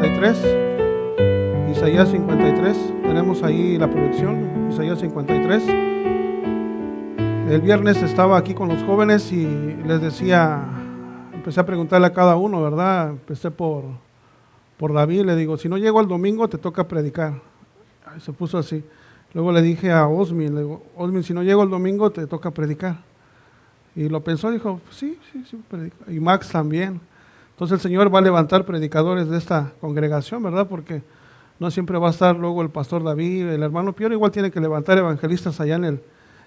53. Isaías 53. Tenemos ahí la proyección. Isaías 53. El viernes estaba aquí con los jóvenes y les decía, empecé a preguntarle a cada uno, ¿verdad? Empecé por David, le digo, si no llego el domingo te toca predicar. Ay, se puso así. Luego le dije a Osmin, le digo, Osmin, si no llego el domingo te toca predicar. Y lo pensó, dijo, sí, predica. Y Max también. Entonces el Señor va a levantar predicadores de esta congregación, ¿verdad? Porque no siempre va a estar luego el pastor David, el hermano Piero, igual tiene que levantar evangelistas allá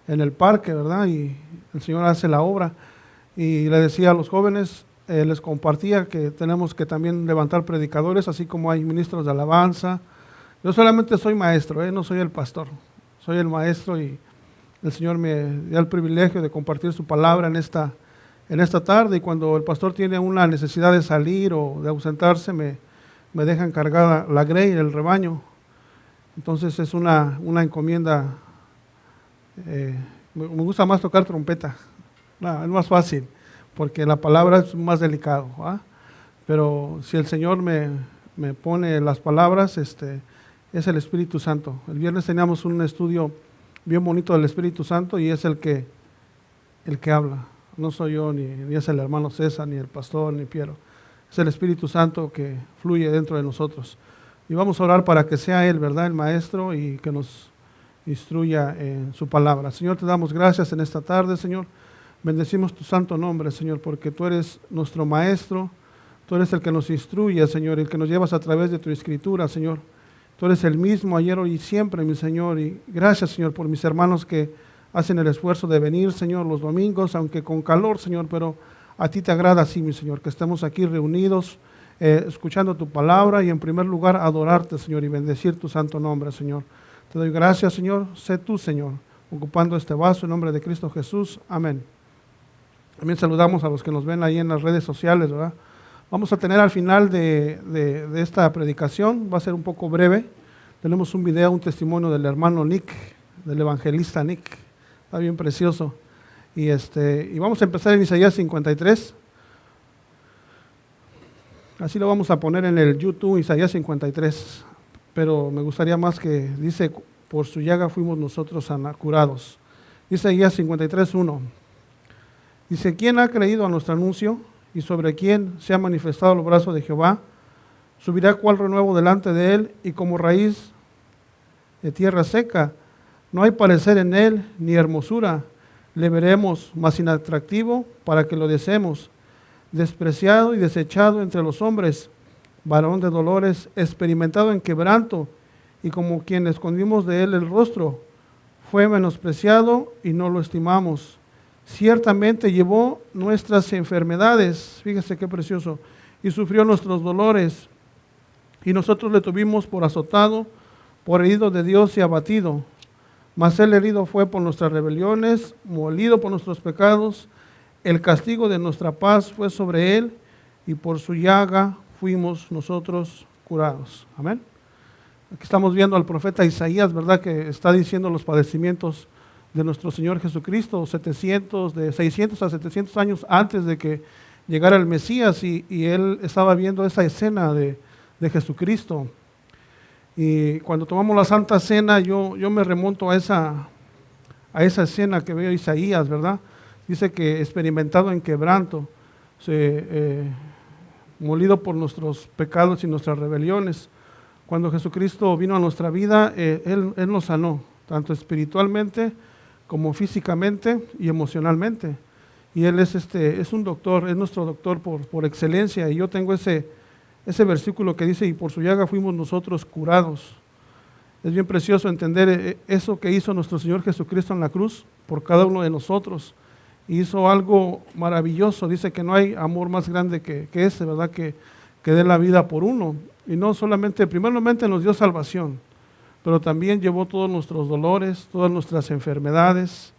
en el parque, ¿verdad? Y el Señor hace la obra. Y le decía a los jóvenes, les compartía que tenemos que también levantar predicadores, así como hay ministros de alabanza. Yo solamente soy maestro, no soy el pastor, soy el maestro y el Señor me dio el privilegio de compartir su palabra en esta tarde, y cuando el pastor tiene una necesidad de salir o de ausentarse, me deja encargada la grey, el rebaño. Entonces es una encomienda. Me gusta más tocar trompeta, es más fácil, porque la palabra es más delicado, ¿va? Pero si el Señor me pone las palabras, es el Espíritu Santo. El viernes teníamos un estudio bien bonito del Espíritu Santo y es el que habla. No soy yo, ni es el hermano César, ni el pastor, ni Piero. Es el Espíritu Santo que fluye dentro de nosotros. Y vamos a orar para que sea Él, ¿verdad?, el Maestro, y que nos instruya en su palabra. Señor, te damos gracias en esta tarde, Señor. Bendecimos tu santo nombre, Señor, porque tú eres nuestro Maestro. Tú eres el que nos instruye, Señor, el que nos llevas a través de tu Escritura, Señor. Tú eres el mismo ayer, hoy y siempre, mi Señor. Y gracias, Señor, por mis hermanos que hacen el esfuerzo de venir, Señor, los domingos, aunque con calor, Señor, pero a ti te agrada así, mi Señor, que estemos aquí reunidos, escuchando tu palabra y en primer lugar adorarte, Señor, y bendecir tu santo nombre, Señor. Te doy gracias, Señor. Sé tú, Señor, ocupando este vaso en nombre de Cristo Jesús. Amén. También saludamos a los que nos ven ahí en las redes sociales, ¿verdad? Vamos a tener al final de esta predicación, va a ser un poco breve, tenemos un video, un testimonio del hermano Nick, del evangelista Nick, está bien precioso. Y vamos a empezar en Isaías 53, así lo vamos a poner en el YouTube, Isaías 53, pero me gustaría más que dice, por su llaga fuimos nosotros curados. Isaías 53:1, dice, ¿quién ha creído a nuestro anuncio? ¿Y sobre quién se ha manifestado el brazo de Jehová? Subirá cual renuevo delante de él, y como raíz de tierra seca. No hay parecer en él, ni hermosura. Le veremos más inatractivo para que lo deseemos. Despreciado y desechado entre los hombres, varón de dolores, experimentado en quebranto, y como quien escondimos de él el rostro. Fue menospreciado y no lo estimamos. Ciertamente llevó nuestras enfermedades, fíjese qué precioso, y sufrió nuestros dolores, y nosotros le tuvimos por azotado, por herido de Dios y abatido. Mas él herido fue por nuestras rebeliones, molido por nuestros pecados, el castigo de nuestra paz fue sobre él, y por su llaga fuimos nosotros curados. Amén. Aquí estamos viendo al profeta Isaías, ¿verdad?, que está diciendo los padecimientos de nuestro Señor Jesucristo, de 600 a 700 años antes de que llegara el Mesías, y él estaba viendo esa escena de Jesucristo. Y cuando tomamos la Santa Cena, yo me remonto a esa escena que veo Isaías, ¿verdad? Dice que experimentado en quebranto, molido por nuestros pecados y nuestras rebeliones. Cuando Jesucristo vino a nuestra vida, Él nos sanó, tanto espiritualmente como físicamente y emocionalmente. Y Él es un doctor, es nuestro doctor por excelencia. Y yo tengo ese versículo que dice, y por su llaga fuimos nosotros curados. Es bien precioso entender eso que hizo nuestro Señor Jesucristo en la cruz por cada uno de nosotros. Hizo algo maravilloso. Dice que no hay amor más grande que ese, ¿verdad? Que dé la vida por uno. Y no solamente, primeramente nos dio salvación, pero también llevó todos nuestros dolores, todas nuestras enfermedades.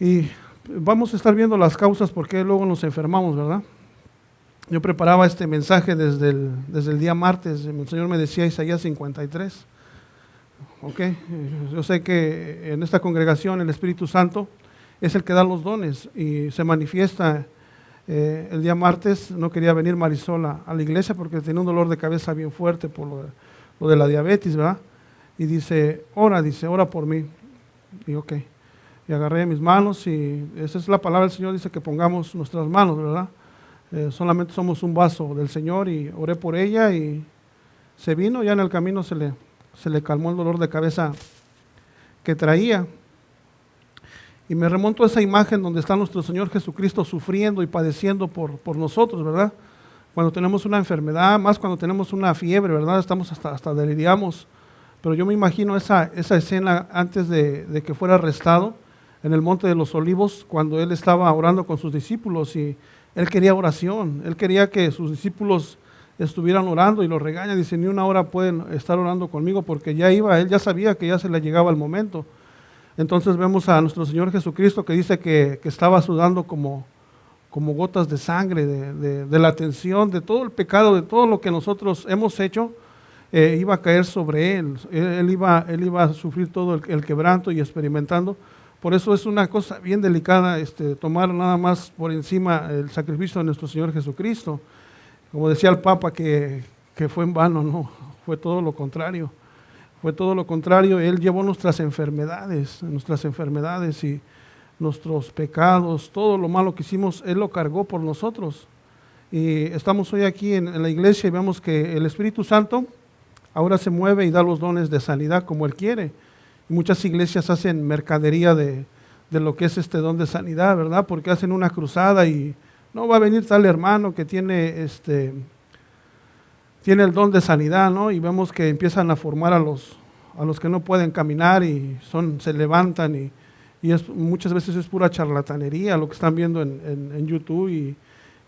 Y vamos a estar viendo las causas por qué luego nos enfermamos, ¿verdad? Yo preparaba este mensaje desde el día martes. El Señor me decía Isaías 53. Okay. Yo sé que en esta congregación el Espíritu Santo es el que da los dones y se manifiesta El día martes no quería venir Marisol a la iglesia porque tenía un dolor de cabeza bien fuerte por lo de la diabetes, ¿verdad? Y dice, ora por mí. Y ok, y agarré mis manos y esa es la palabra del Señor, dice que pongamos nuestras manos, ¿verdad? Solamente somos un vaso del Señor y oré por ella y se vino, ya en el camino se le calmó el dolor de cabeza que traía. Y me remonto a esa imagen donde está nuestro Señor Jesucristo sufriendo y padeciendo por nosotros, ¿verdad? Cuando tenemos una enfermedad, más cuando tenemos una fiebre, ¿verdad? Estamos hasta deliriamos. Pero yo me imagino esa escena antes de que fuera arrestado en el Monte de los Olivos, cuando Él estaba orando con sus discípulos y Él quería oración. Él quería que sus discípulos estuvieran orando y lo regaña. Dice, ni una hora pueden estar orando conmigo porque Él ya sabía que ya se le llegaba el momento. Entonces vemos a nuestro Señor Jesucristo que dice que estaba sudando como gotas de sangre, de la tensión, de todo el pecado, de todo lo que nosotros hemos hecho, iba a caer sobre Él. Él iba a sufrir todo el quebranto y experimentando. Por eso es una cosa bien delicada tomar nada más por encima el sacrificio de nuestro Señor Jesucristo. Como decía el Papa, que fue en vano, no, fue todo lo contrario. Fue todo lo contrario, Él llevó nuestras enfermedades y nuestros pecados, todo lo malo que hicimos, Él lo cargó por nosotros. Y estamos hoy aquí en la iglesia y vemos que el Espíritu Santo ahora se mueve y da los dones de sanidad como Él quiere. Y muchas iglesias hacen mercadería de lo que es este don de sanidad, ¿verdad? Porque hacen una cruzada y no va a venir tal hermano que tiene el don de sanidad, ¿no? Y vemos que empiezan a formar a los que no pueden caminar y se levantan y muchas veces es pura charlatanería lo que están viendo en YouTube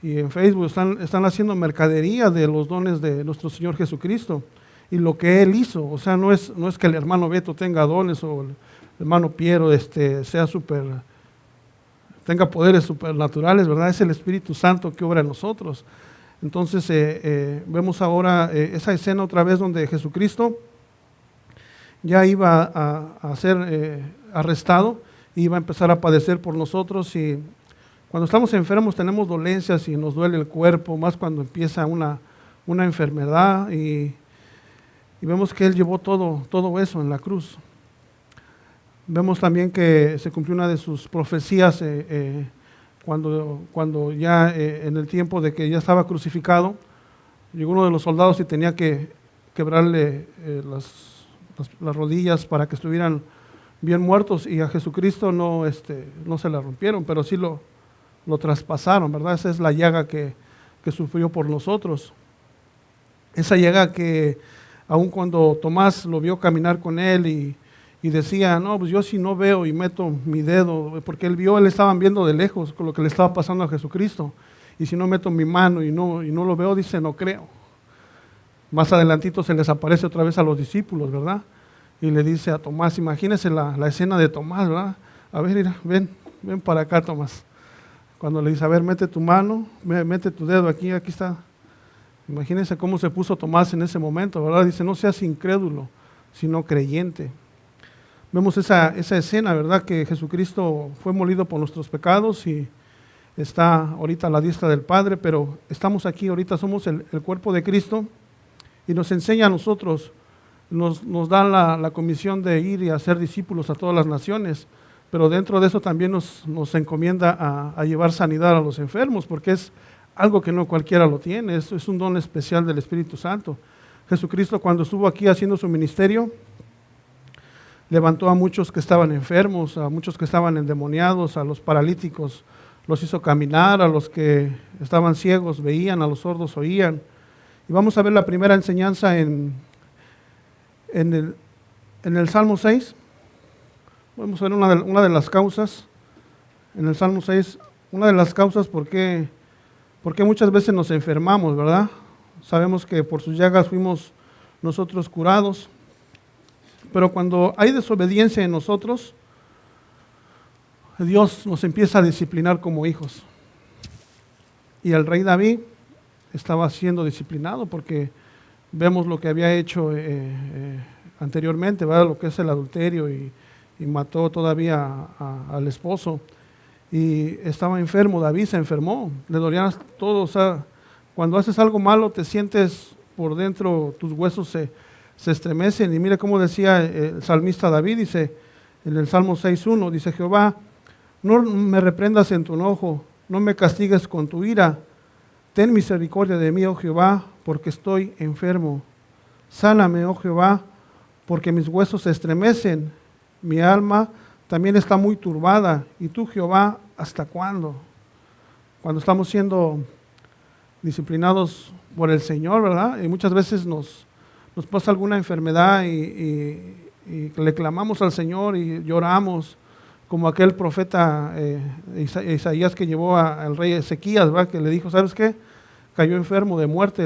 y en Facebook. Están haciendo mercadería de los dones de nuestro Señor Jesucristo y lo que Él hizo. O sea, no es que el hermano Beto tenga dones o el hermano Piero tenga poderes supernaturales, ¿verdad? Es el Espíritu Santo que obra en nosotros. Entonces vemos ahora esa escena otra vez donde Jesucristo ya iba a ser arrestado y iba a empezar a padecer por nosotros. Y cuando estamos enfermos tenemos dolencias y nos duele el cuerpo, más cuando empieza una enfermedad y vemos que Él llevó todo eso en la cruz. Vemos también que se cumplió una de sus profecías cuando ya en el tiempo de que ya estaba crucificado, llegó uno de los soldados y tenía que quebrarle las rodillas para que estuvieran bien muertos, y a Jesucristo no se la rompieron, pero sí lo traspasaron, ¿verdad? Esa es la llaga que sufrió por nosotros. Esa llaga que aun cuando Tomás lo vio caminar con Él y decía, no, pues yo si no veo y meto mi dedo, porque él estaban viendo de lejos con lo que le estaba pasando a Jesucristo, y si no meto mi mano y no lo veo, dice, no creo. Más adelantito se les aparece otra vez a los discípulos, ¿verdad? Y le dice a Tomás, imagínense la escena de Tomás, ¿verdad? A ver, mira, ven para acá, Tomás. Cuando le dice, a ver, mete tu mano, mete tu dedo aquí está. Imagínense cómo se puso Tomás en ese momento, ¿verdad? Dice, no seas incrédulo, sino creyente. Vemos esa escena, ¿verdad? Que Jesucristo fue molido por nuestros pecados y está ahorita a la diestra del Padre, pero estamos aquí, ahorita somos el cuerpo de Cristo y nos enseña a nosotros, nos da la comisión de ir y hacer discípulos a todas las naciones, pero dentro de eso también nos encomienda a llevar sanidad a los enfermos, porque es algo que no cualquiera lo tiene, es un don especial del Espíritu Santo. Jesucristo, cuando estuvo aquí haciendo su ministerio, levantó a muchos que estaban enfermos, a muchos que estaban endemoniados, a los paralíticos los hizo caminar, a los que estaban ciegos veían, a los sordos oían. Y vamos a ver la primera enseñanza en el Salmo 6. Vamos a ver una de las causas, en el Salmo 6, una de las causas por qué muchas veces nos enfermamos, ¿verdad? Sabemos que por sus llagas fuimos nosotros curados. Pero cuando hay desobediencia en nosotros, Dios nos empieza a disciplinar como hijos. Y el rey David estaba siendo disciplinado porque vemos lo que había hecho anteriormente, ¿verdad? Lo que es el adulterio y mató todavía al esposo. y estaba enfermo. David se enfermó, le dolían todo. O sea, cuando haces algo malo te sientes por dentro, tus huesos se estremecen. Y mire cómo decía el salmista David, dice en el Salmo 6:1, dice: Jehová, no me reprendas en tu enojo, no me castigues con tu ira. Ten misericordia de mí, oh Jehová, porque estoy enfermo. Sáname, oh Jehová, porque mis huesos se estremecen. Mi alma también está muy turbada. ¿Y tú, Jehová, hasta cuándo? Cuando estamos siendo disciplinados por el Señor, ¿verdad? Y muchas veces nos pasa alguna enfermedad y le clamamos al Señor y lloramos, como aquel profeta Isaías que llevó al rey Ezequías, ¿verdad? Que le dijo: ¿sabes qué? Cayó enfermo de muerte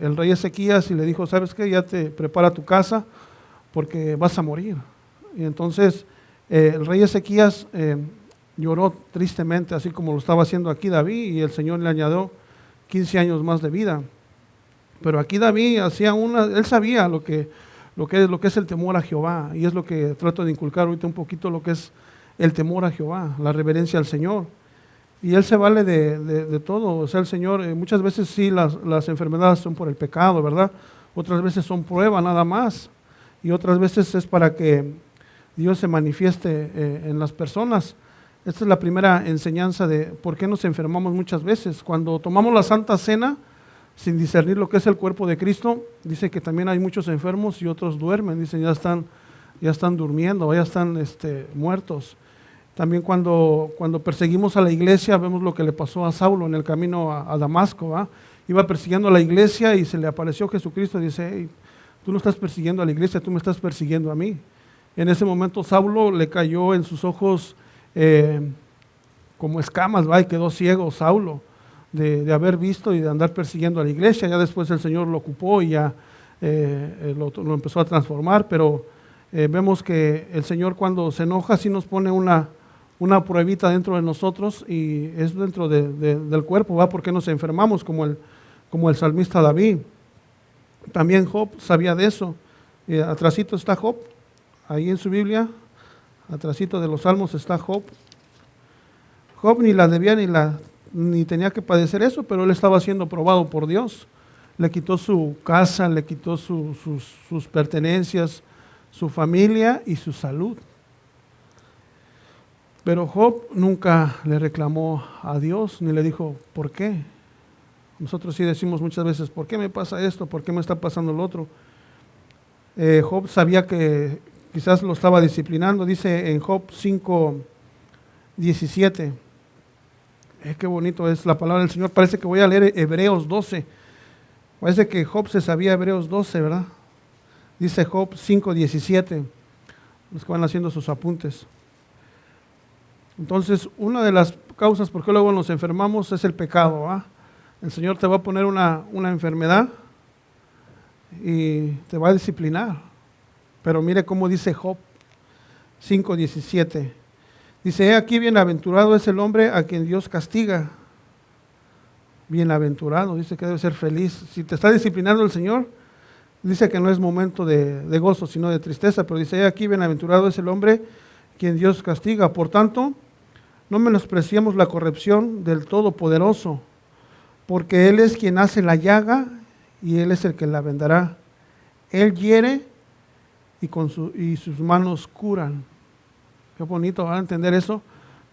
el rey Ezequías, y le dijo: ¿sabes qué? Ya te prepara tu casa porque vas a morir. Y entonces el rey Ezequías lloró tristemente, así como lo estaba haciendo aquí David, y el Señor le añadió 15 años más de vida. Pero aquí David él sabía lo que es el temor a Jehová, y es lo que trato de inculcar ahorita un poquito, lo que es el temor a Jehová, la reverencia al Señor. Y Él se vale de todo. O sea, el Señor, muchas veces sí las enfermedades son por el pecado, ¿verdad? Otras veces son prueba nada más, y otras veces es para que Dios se manifieste en las personas. Esta es la primera enseñanza de por qué nos enfermamos muchas veces. Cuando tomamos la Santa Cena, sin discernir lo que es el cuerpo de Cristo, dice que también hay muchos enfermos y otros duermen, dicen ya están durmiendo, ya están muertos. También cuando perseguimos a la iglesia, vemos lo que le pasó a Saulo en el camino a Damasco, ¿va? Iba persiguiendo a la iglesia y se le apareció Jesucristo y dice: hey, tú no estás persiguiendo a la iglesia, tú me estás persiguiendo a mí. En ese momento Saulo le cayó en sus ojos como escamas, ¿va? Y quedó ciego Saulo de haber visto y de andar persiguiendo a la iglesia. Ya después el Señor lo ocupó y ya lo empezó a transformar, pero vemos que el Señor, cuando se enoja, sí nos pone una pruebita dentro de nosotros, y es dentro del cuerpo, ¿va? Porque nos enfermamos, como el salmista David. También Job sabía de eso. Atrasito está Job, ahí en su Biblia, atrasito de los Salmos está Job. Job ni la debía ni tenía que padecer eso, pero él estaba siendo probado por Dios. Le quitó su casa, le quitó sus pertenencias, su familia y su salud. Pero Job nunca le reclamó a Dios, ni le dijo ¿por qué? Nosotros sí decimos muchas veces: ¿por qué me pasa esto? ¿Por qué me está pasando lo otro? Job sabía que quizás lo estaba disciplinando. Dice en Job 5:17. Qué bonito es la palabra del Señor. Parece que voy a leer Hebreos 12. Parece que Job se sabía Hebreos 12, ¿verdad? Dice Job 5:17. Los que van haciendo sus apuntes. Entonces, una de las causas por qué luego nos enfermamos es el pecado, ¿va? El Señor te va a poner una enfermedad y te va a disciplinar. Pero mire cómo dice Job 5:17. Dice: he aquí, bienaventurado es el hombre a quien Dios castiga. Bienaventurado, dice que debe ser feliz. Si te está disciplinando el Señor, dice que no es momento de gozo, sino de tristeza. Pero dice: he aquí, bienaventurado es el hombre quien Dios castiga. Por tanto, no menospreciemos la corrección del Todopoderoso, porque Él es quien hace la llaga y Él es el que la vendará. Él hiere y sus manos curan. Qué bonito, ¿va a entender eso?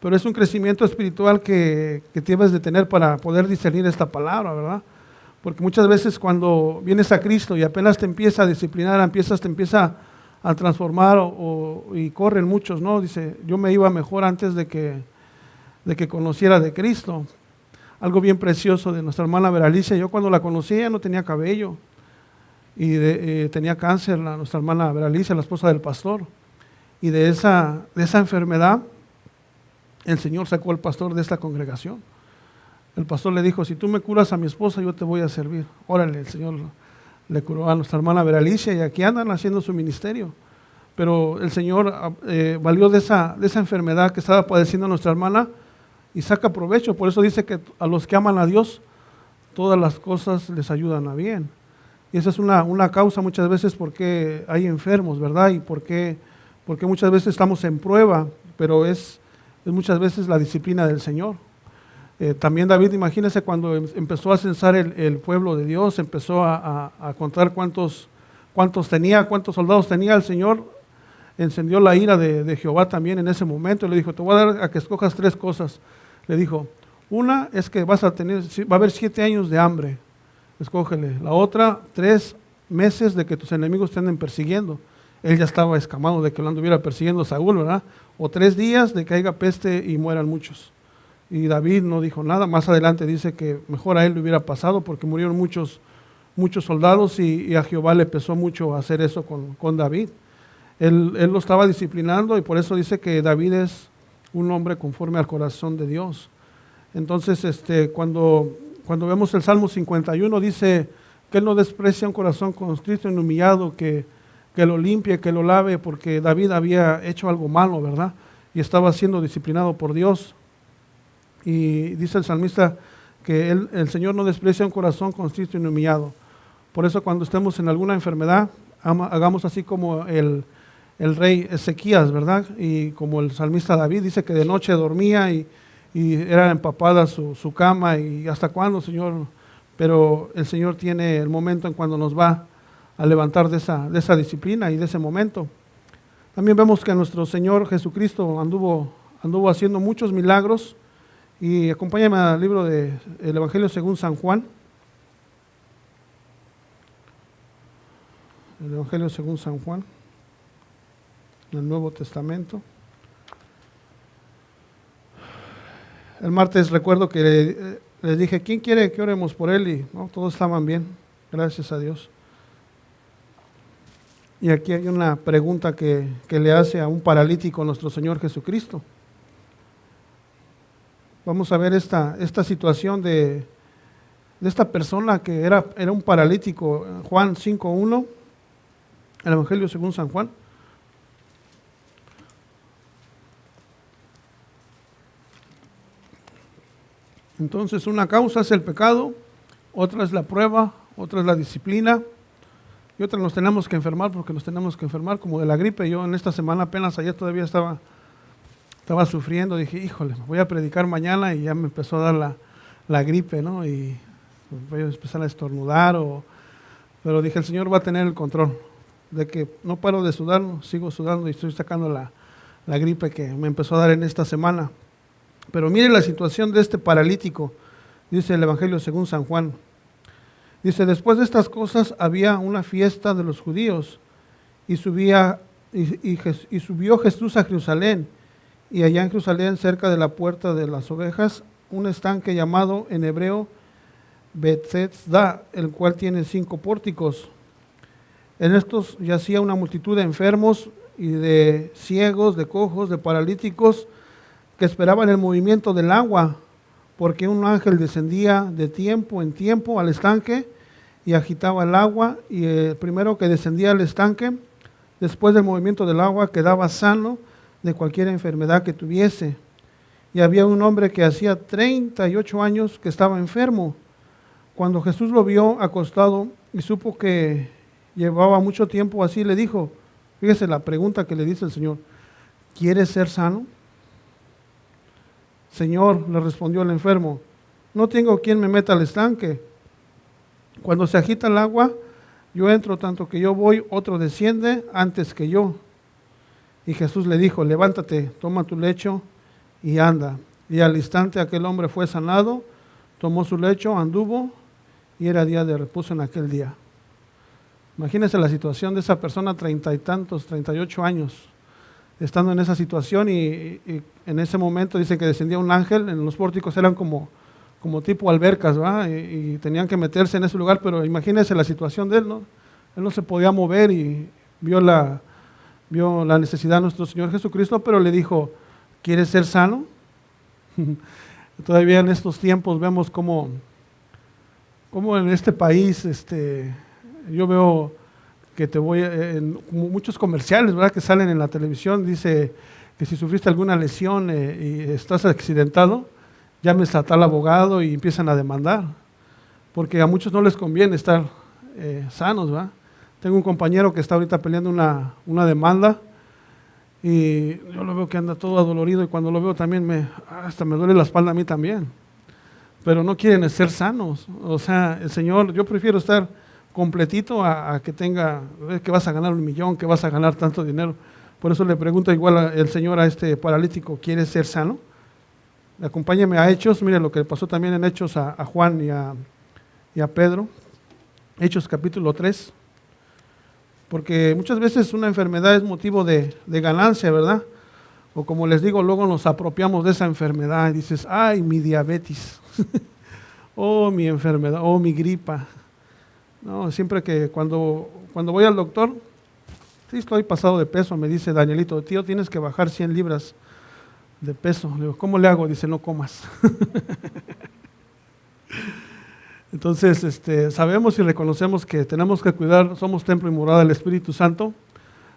Pero es un crecimiento espiritual que debes de tener para poder discernir esta palabra, ¿verdad? Porque muchas veces cuando vienes a Cristo y apenas te empieza a disciplinar, te empieza a transformar y corren muchos, ¿no? Dice: yo me iba mejor antes de que conociera de Cristo. Algo bien precioso de nuestra hermana Veralicia: yo cuando la conocí ella no tenía cabello y tenía cáncer, nuestra hermana Veralicia, la esposa del pastor. Y de esa enfermedad, el Señor sacó al pastor de esta congregación. El pastor le dijo: si tú me curas a mi esposa, yo te voy a servir. Órale, el Señor le curó a nuestra hermana Veralicia, y aquí andan haciendo su ministerio. Pero el Señor valió de esa enfermedad que estaba padeciendo nuestra hermana y saca provecho. Por eso dice que a los que aman a Dios, todas las cosas les ayudan a bien. Y esa es una causa muchas veces por qué hay enfermos, ¿verdad? Y porque muchas veces estamos en prueba, pero es es muchas veces la disciplina del Señor. También David, imagínense cuando empezó a censar el pueblo de Dios, empezó a contar cuántos soldados tenía. El Señor encendió la ira de Jehová también en ese momento y le dijo, te voy a dar a que escojas 3 cosas. Le dijo, una es que va a haber 7 años de hambre, escógele. La otra, 3 meses de que tus enemigos te anden persiguiendo. Él ya estaba escamado de que lo anduviera persiguiendo Saúl, ¿verdad? O 3 días de que haya peste y mueran muchos. Y David no dijo nada. Más adelante dice que mejor a él le hubiera pasado porque murieron muchos soldados y a Jehová le pesó mucho hacer eso con David. Él lo estaba disciplinando y por eso dice que David es un hombre conforme al corazón de Dios. Entonces, cuando vemos el Salmo 51, dice que él no desprecia un corazón contrito y humillado, que lo limpie, que lo lave, porque David había hecho algo malo, ¿verdad? Y estaba siendo disciplinado por Dios. Y dice el salmista que el Señor no desprecia un corazón contrito y humillado. Por eso cuando estemos en alguna enfermedad, hagamos así como el rey Ezequías, ¿verdad? Y como el salmista David dice que de noche dormía y era empapada su cama, y ¿hasta cuándo, Señor? Pero el Señor tiene el momento en cuando nos va a levantar de esa disciplina y de ese momento. También vemos que nuestro Señor Jesucristo anduvo haciendo muchos milagros. Y acompáñame al libro del Evangelio según San Juan. El Evangelio según San Juan, en el Nuevo Testamento. El martes recuerdo que les dije, ¿quién quiere que oremos por él? Y no, todos estaban bien, gracias a Dios. Y aquí hay una pregunta que le hace a un paralítico nuestro Señor Jesucristo. Vamos a ver esta situación de esta persona que era un paralítico. Juan 5:1, el Evangelio según San Juan. Entonces, una causa es el pecado, otra es la prueba, otra es la disciplina, y otra nos tenemos que enfermar porque nos tenemos que enfermar, como de la gripe. Yo en esta semana, apenas ayer todavía estaba sufriendo, dije, híjole, voy a predicar mañana y ya me empezó a dar la gripe, ¿no? Y voy a empezar a estornudar, pero dije, el Señor va a tener el control, de que no paro de sudar, sigo sudando y estoy sacando la gripe que me empezó a dar en esta semana. Pero mire la situación de este paralítico, dice el Evangelio según San Juan. Dice, después de estas cosas había una fiesta de los judíos y subió Jesús a Jerusalén. Y allá en Jerusalén, cerca de la puerta de las ovejas, un estanque llamado en hebreo Bethesda, el cual tiene 5 pórticos. En estos yacía una multitud de enfermos y de ciegos, de cojos, de paralíticos, que esperaban el movimiento del agua, porque un ángel descendía de tiempo en tiempo al estanque y agitaba el agua, y el primero que descendía al estanque, después del movimiento del agua, quedaba sano de cualquier enfermedad que tuviese. Y había un hombre que hacía 38 años que estaba enfermo. Cuando Jesús lo vio acostado y supo que llevaba mucho tiempo así, le dijo, fíjese la pregunta que le dice el Señor, ¿quieres ser sano? Señor, le respondió el enfermo, no tengo quien me meta al estanque. Cuando se agita el agua, yo entro, tanto que yo voy, otro desciende antes que yo. Y Jesús le dijo, levántate, toma tu lecho y anda. Y al instante aquel hombre fue sanado, tomó su lecho, anduvo, y era día de reposo en aquel día. Imagínense la situación de esa persona, 30 y tantos, 38 años, estando en esa situación, y en ese momento dice que descendía un ángel. En los pórticos eran como tipo albercas, ¿verdad? Y tenían que meterse en ese lugar, pero imagínense la situación de él, ¿no? Él no se podía mover y vio la necesidad de nuestro Señor Jesucristo, pero le dijo, ¿quieres ser sano? Todavía en estos tiempos vemos cómo en este país, yo veo que en muchos comerciales, ¿verdad?, que salen en la televisión, dice que si sufriste alguna lesión y estás accidentado, llames a tal abogado y empiezan a demandar, porque a muchos no les conviene estar sanos, ¿verdad? Tengo un compañero que está ahorita peleando una demanda y yo lo veo que anda todo adolorido y cuando lo veo también hasta me duele la espalda a mí también. Pero no quieren ser sanos. O sea, el Señor, yo prefiero estar completito a que que vas a ganar 1,000,000, que vas a ganar tanto dinero. Por eso le pregunto igual el Señor a este paralítico, ¿quieres ser sano? Acompáñame a Hechos, mire lo que pasó también en Hechos a Juan y a Pedro. Hechos capítulo 3. Porque muchas veces una enfermedad es motivo de ganancia, ¿verdad? O como les digo, luego nos apropiamos de esa enfermedad y dices, ay, mi diabetes, oh, mi enfermedad, oh, mi gripa. No, siempre que cuando voy al doctor, sí estoy pasado de peso, me dice Danielito, tío, tienes que bajar 100 libras de peso. Le digo, ¿cómo le hago? Dice, no comas. Entonces, sabemos y reconocemos que tenemos que cuidar, somos templo y morada del Espíritu Santo,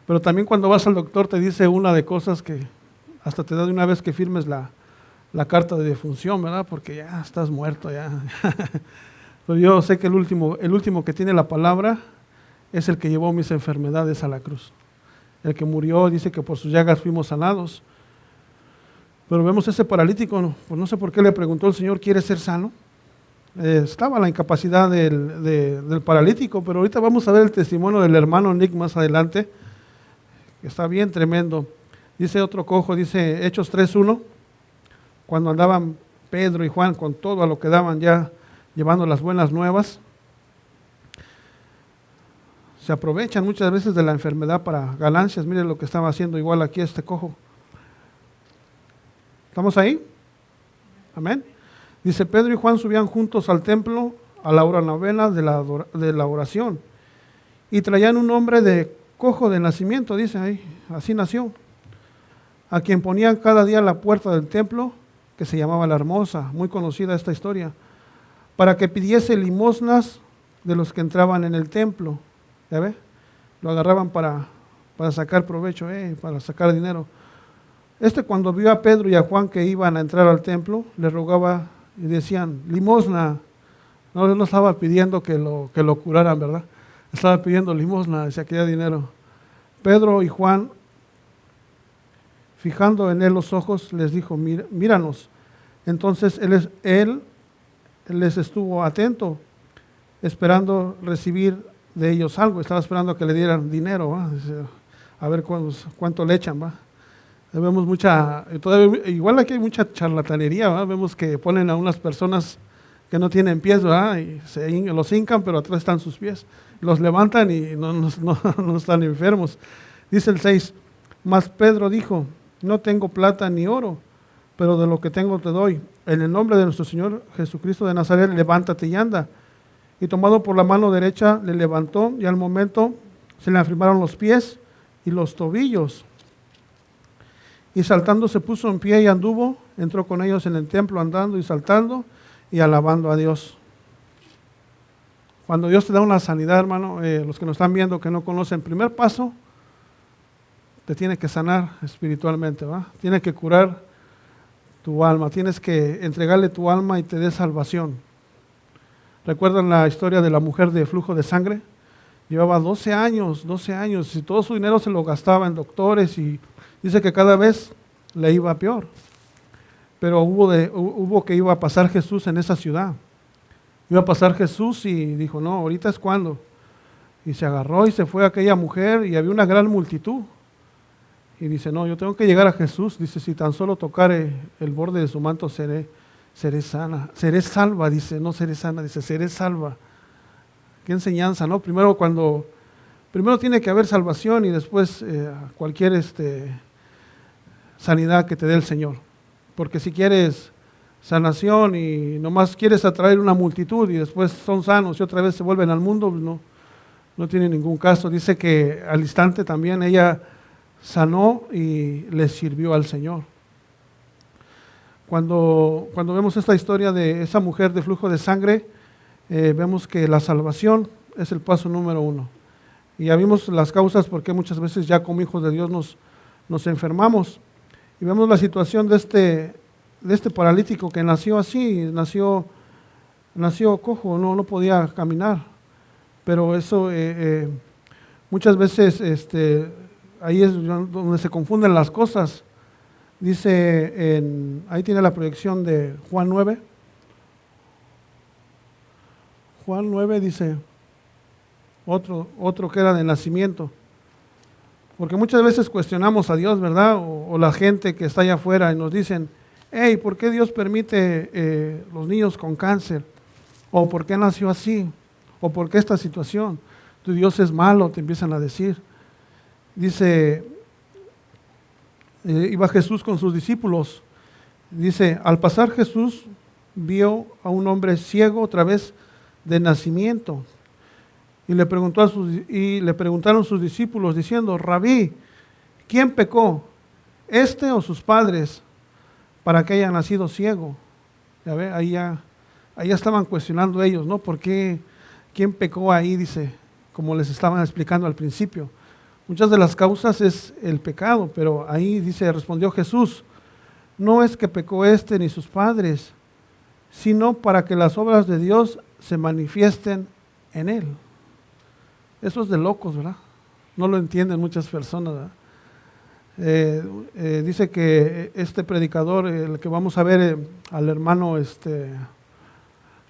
pero también cuando vas al doctor te dice una de cosas que hasta te da de una vez que firmes la carta de defunción, ¿verdad? Porque ya estás muerto, ya. Pero yo sé que el último que tiene la palabra es el que llevó mis enfermedades a la cruz. El que murió dice que por sus llagas fuimos sanados. Pero vemos ese paralítico, pues no sé por qué le preguntó el Señor, ¿quiere ser sano? Estaba la incapacidad del paralítico, pero ahorita vamos a ver el testimonio del hermano Nick más adelante, que está bien tremendo. Dice otro cojo, dice Hechos 3:1, cuando andaban Pedro y Juan con todo a lo que daban ya, llevando las buenas nuevas, se aprovechan muchas veces de la enfermedad para ganancias. Miren lo que estaba haciendo igual aquí este cojo. ¿Estamos ahí? Amén. Dice, Pedro y Juan subían juntos al templo a la hora novena de la oración y traían un hombre de cojo de nacimiento, dice ahí, así nació, a quien ponían cada día a la puerta del templo, que se llamaba La Hermosa, muy conocida esta historia, para que pidiese limosnas de los que entraban en el templo. ¿Ya ve? Lo agarraban para sacar provecho, para sacar dinero. Cuando vio a Pedro y a Juan que iban a entrar al templo, le rogaba y decían, limosna. No estaba pidiendo que lo curaran, ¿verdad? Estaba pidiendo limosna, decía que quería dinero. Pedro y Juan, fijando en él los ojos, les dijo, míranos. Entonces él les estuvo atento, esperando recibir de ellos algo. Estaba esperando que le dieran dinero, ¿va? A ver cuánto le echan, ¿va? Vemos igual aquí hay mucha charlatanería, ¿va? Vemos que ponen a unas personas que no tienen pies, ¿verdad? Y los hincan, pero atrás están sus pies. Los levantan y no están enfermos. Dice el 6, mas Pedro dijo, no tengo plata ni oro, pero de lo que tengo te doy. En el nombre de nuestro Señor Jesucristo de Nazaret, levántate y anda. Y tomado por la mano derecha, le levantó y al momento se le afirmaron los pies y los tobillos. Y saltando se puso en pie y anduvo, entró con ellos en el templo andando y saltando y alabando a Dios. Cuando Dios te da una sanidad, hermano, los que nos están viendo que no conocen, primer paso, te tiene que sanar espiritualmente, ¿va? Tiene que curar tu alma, tienes que entregarle tu alma y te dé salvación. ¿Recuerdan la historia de la mujer de flujo de sangre? Llevaba 12 años, y todo su dinero se lo gastaba en doctores y dice que cada vez le iba peor. Pero hubo que iba a pasar Jesús en esa ciudad. Iba a pasar Jesús y dijo, no, ahorita es cuando. Y se agarró y se fue a aquella mujer y había una gran multitud. Y dice, no, yo tengo que llegar a Jesús. Dice, si tan solo tocare el borde de su manto seré sana. Seré salva, dice, no seré sana, dice, seré salva. Qué enseñanza, ¿no? Primero tiene que haber salvación y después cualquier sanidad que te dé el Señor. Porque si quieres sanación y nomás quieres atraer una multitud y después son sanos y otra vez se vuelven al mundo, pues no tiene ningún caso. Dice que al instante también ella sanó y le sirvió al Señor. Cuando vemos esta historia de esa mujer de flujo de sangre, vemos que la salvación es el paso número 1. Y ya vimos las causas por qué muchas veces ya como hijos de Dios nos enfermamos. Y vemos la situación de este paralítico que nació así, nació cojo, no podía caminar. Pero eso muchas veces ahí es donde se confunden las cosas. Dice, ahí tiene la proyección de Juan 9. Juan 9 dice, otro que era de nacimiento. Porque muchas veces cuestionamos a Dios, ¿verdad? O la gente que está allá afuera y nos dicen, hey, ¿por qué Dios permite los niños con cáncer? ¿O por qué nació así? ¿O por qué esta situación? Tu Dios es malo, te empiezan a decir. Dice, iba Jesús con sus discípulos. Dice, al pasar Jesús vio a un hombre ciego otra vez de nacimiento. Y le preguntaron sus discípulos diciendo, Rabí, ¿quién pecó? ¿Este o sus padres para que haya nacido ciego? Ya ve, ahí ya estaban cuestionando ellos, ¿no? ¿Por qué? ¿Quién pecó ahí? Dice, como les estaban explicando al principio. Muchas de las causas es el pecado, pero ahí dice, respondió Jesús, no es que pecó este ni sus padres, sino para que las obras de Dios se manifiesten en él. Eso es de locos, ¿verdad? No lo entienden muchas personas, ¿verdad? Dice que este predicador, el que vamos a ver, al hermano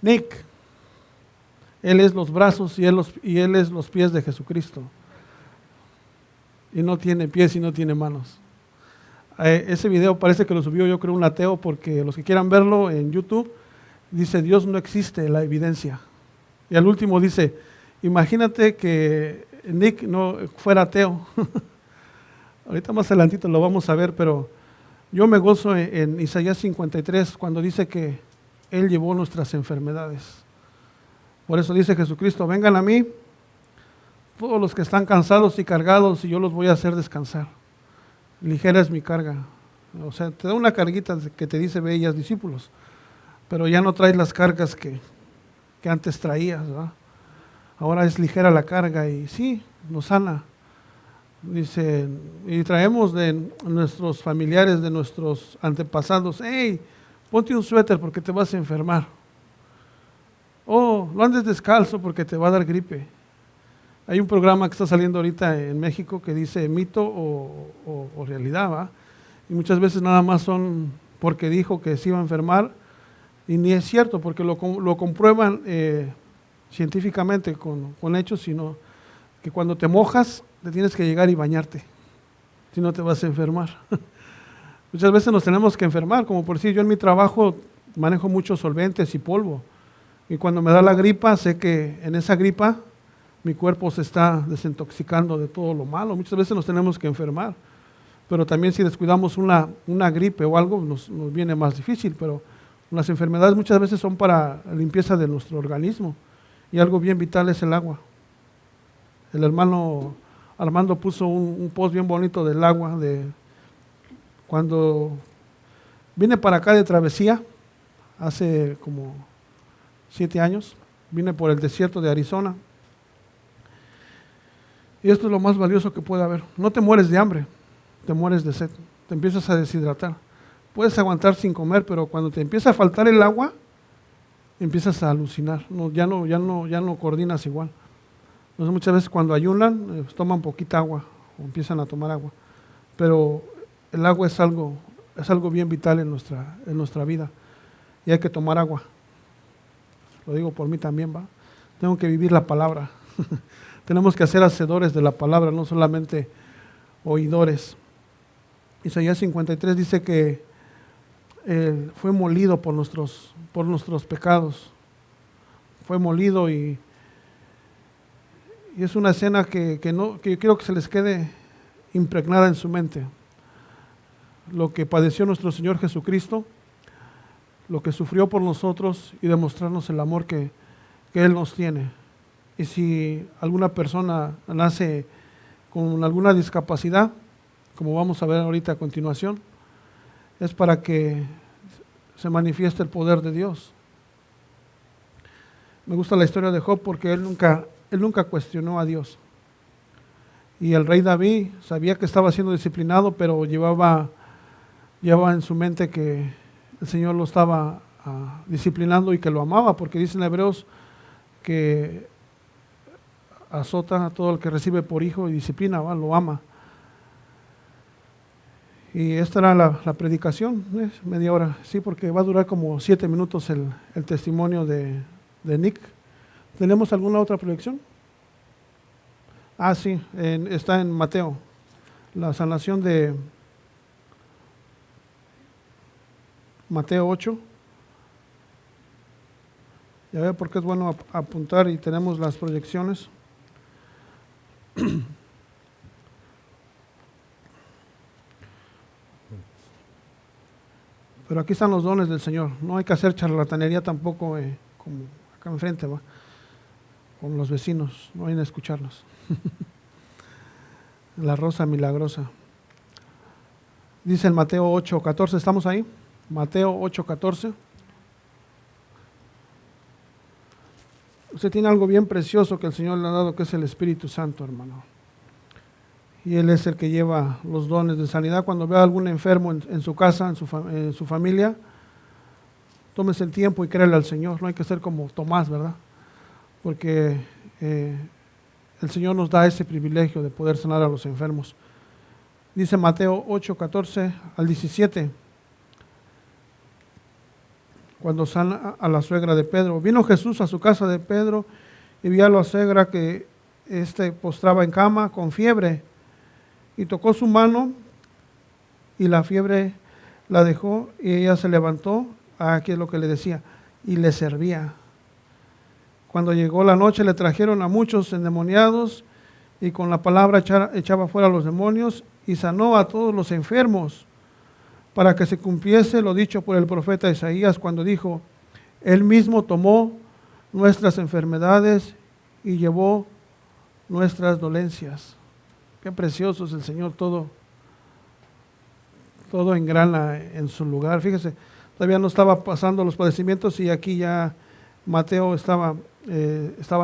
Nick, él es los brazos y él es los pies de Jesucristo. Y no tiene pies y no tiene manos. Ese video parece que lo subió, yo creo, un ateo, porque los que quieran verlo en YouTube, dice, Dios no existe, la evidencia. Y al último dice, imagínate que Nick no fuera ateo. Ahorita más adelantito lo vamos a ver, pero yo me gozo en Isaías 53 cuando dice que Él llevó nuestras enfermedades. Por eso dice Jesucristo, vengan a mí, todos los que están cansados y cargados, y yo los voy a hacer descansar. Ligera es mi carga. O sea, te da una carguita que te dice, ve ellas discípulos, pero ya no traes las cargas que antes traías, ¿verdad? Ahora es ligera la carga y sí, nos sana. Dice, y traemos de nuestros familiares, de nuestros antepasados, hey, ponte un suéter porque te vas a enfermar. Oh, no andes descalzo porque te va a dar gripe. Hay un programa que está saliendo ahorita en México que dice mito o realidad, ¿va? Y muchas veces nada más son porque dijo que se iba a enfermar y ni es cierto, porque lo comprueban científicamente con hechos, sino que cuando te mojas te tienes que llegar y bañarte, si no te vas a enfermar. Muchas veces nos tenemos que enfermar, como por decir, yo en mi trabajo manejo muchos solventes y polvo, y cuando me da la gripa, sé que en esa gripa mi cuerpo se está desintoxicando de todo lo malo. Muchas veces nos tenemos que enfermar, pero también si descuidamos una gripe o algo, nos viene más difícil, pero las enfermedades muchas veces son para la limpieza de nuestro organismo, y algo bien vital es el agua. El hermano Armando puso un post bien bonito del agua, de cuando vine para acá de travesía, hace como 7 años, vine por el desierto de Arizona. Y esto es lo más valioso que puede haber. No te mueres de hambre, te mueres de sed, te empiezas a deshidratar. Puedes aguantar sin comer, pero cuando te empieza a faltar el agua, empiezas a alucinar, ya no coordinas igual. Entonces muchas veces cuando ayunan, toman poquita agua o empiezan a tomar agua. Pero el agua es algo bien vital en nuestra vida, y hay que tomar agua. Lo digo por mí también, ¿va? Tengo que vivir la palabra. Tenemos que ser hacedores de la palabra, no solamente oidores. Isaías 53 dice que fue molido por nuestros pecados. Fue molido y es una escena que yo quiero que se les quede impregnada en su mente. Lo que padeció nuestro Señor Jesucristo, lo que sufrió por nosotros y demostrarnos el amor que Él nos tiene. Y si alguna persona nace con alguna discapacidad, como vamos a ver ahorita a continuación, es para que se manifieste el poder de Dios. Me gusta la historia de Job porque él nunca cuestionó a Dios. Y el rey David sabía que estaba siendo disciplinado, pero llevaba en su mente que el Señor lo estaba disciplinando y que lo amaba, porque dicen Hebreos que azota a todo el que recibe por hijo y disciplina, ¿va? Lo ama. Y esta era la predicación, media hora, sí, porque va a durar como 7 minutos el testimonio de Nick. ¿Tenemos alguna otra proyección? Ah, sí, está en Mateo, la sanación de Mateo 8. Ya ve por qué es bueno apuntar y tenemos las proyecciones. Pero aquí están los dones del Señor. No hay que hacer charlatanería tampoco, como acá enfrente, ¿va? Con los vecinos, no vayan a escucharlos. La rosa milagrosa. Dice en Mateo 8:14, ¿estamos ahí? Mateo 8:14. Usted tiene algo bien precioso que el Señor le ha dado, que es el Espíritu Santo, hermano. Y Él es el que lleva los dones de sanidad. Cuando vea a algún enfermo en su casa, en su familia, tómese el tiempo y créale al Señor. No hay que ser como Tomás, ¿verdad? Porque el Señor nos da ese privilegio de poder sanar a los enfermos. Dice Mateo 8:14 al 17. Cuando sana a la suegra de Pedro. Vino Jesús a su casa de Pedro y vio a la suegra que postraba en cama con fiebre. Y tocó su mano y la fiebre la dejó y ella se levantó, aquí es lo que le decía, y le servía. Cuando llegó la noche le trajeron a muchos endemoniados y con la palabra echaba fuera a los demonios y sanó a todos los enfermos, para que se cumpliese lo dicho por el profeta Isaías cuando dijo: Él mismo tomó nuestras enfermedades y llevó nuestras dolencias. Qué precioso es el Señor, todo engrana en su lugar. Fíjese, todavía no estaba pasando los padecimientos y aquí ya Mateo estaba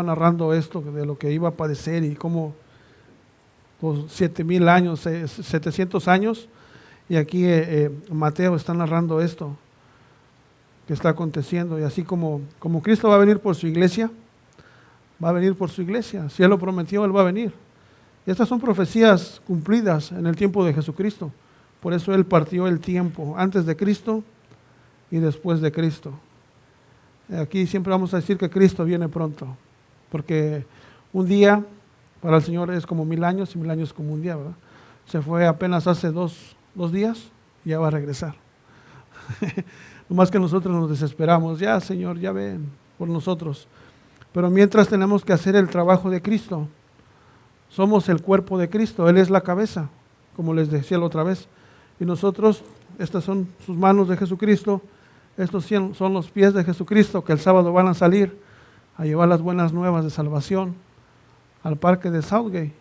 narrando esto de lo que iba a padecer y cómo por 7,000 años, 700 años, y aquí Mateo está narrando esto que está aconteciendo. Y así como Cristo va a venir por su iglesia, va a venir por su iglesia. Si Él lo prometió, Él va a venir. Y estas son profecías cumplidas en el tiempo de Jesucristo. Por eso Él partió el tiempo antes de Cristo y después de Cristo. Aquí siempre vamos a decir que Cristo viene pronto, porque un día para el Señor es como 1,000 años y 1,000 años como un día, ¿verdad? Se fue apenas hace dos días y ya va a regresar. Nomás que nosotros nos desesperamos, ya Señor, ya ven por nosotros. Pero mientras tenemos que hacer el trabajo de Cristo. Somos el cuerpo de Cristo, Él es la cabeza, como les decía la otra vez. Y nosotros, estas son sus manos de Jesucristo, estos son los pies de Jesucristo que el sábado van a salir a llevar las buenas nuevas de salvación al parque de Southgate.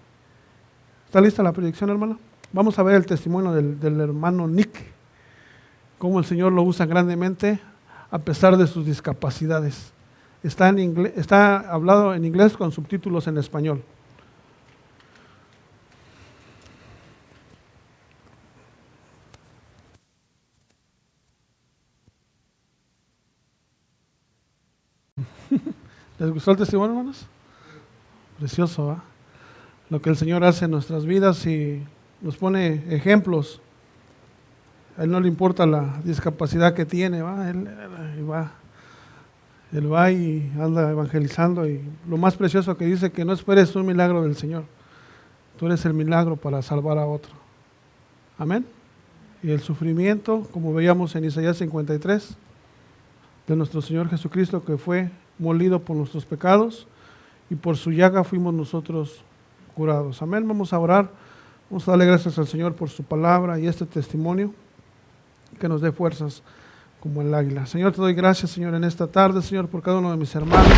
¿Está lista la predicción, hermana? Vamos a ver el testimonio del hermano Nick, cómo el Señor lo usa grandemente a pesar de sus discapacidades. Está hablado en inglés con subtítulos en español. ¿Les gustó el testimonio, hermanos? Precioso, ¿va? Lo que el Señor hace en nuestras vidas y nos pone ejemplos. A Él no le importa la discapacidad que tiene, ¿va? Él va y anda evangelizando. Y lo más precioso que dice, que no esperes un milagro del Señor. Tú eres el milagro para salvar a otro. Amén. Y el sufrimiento, como veíamos en Isaías 53, de nuestro Señor Jesucristo, que fue molido por nuestros pecados y por su llaga fuimos nosotros curados. Amén. Vamos a orar. Vamos a darle gracias al Señor por su palabra y este testimonio, que nos dé fuerzas como el águila. Señor, te doy gracias, Señor, en esta tarde, Señor, por cada uno de mis hermanos.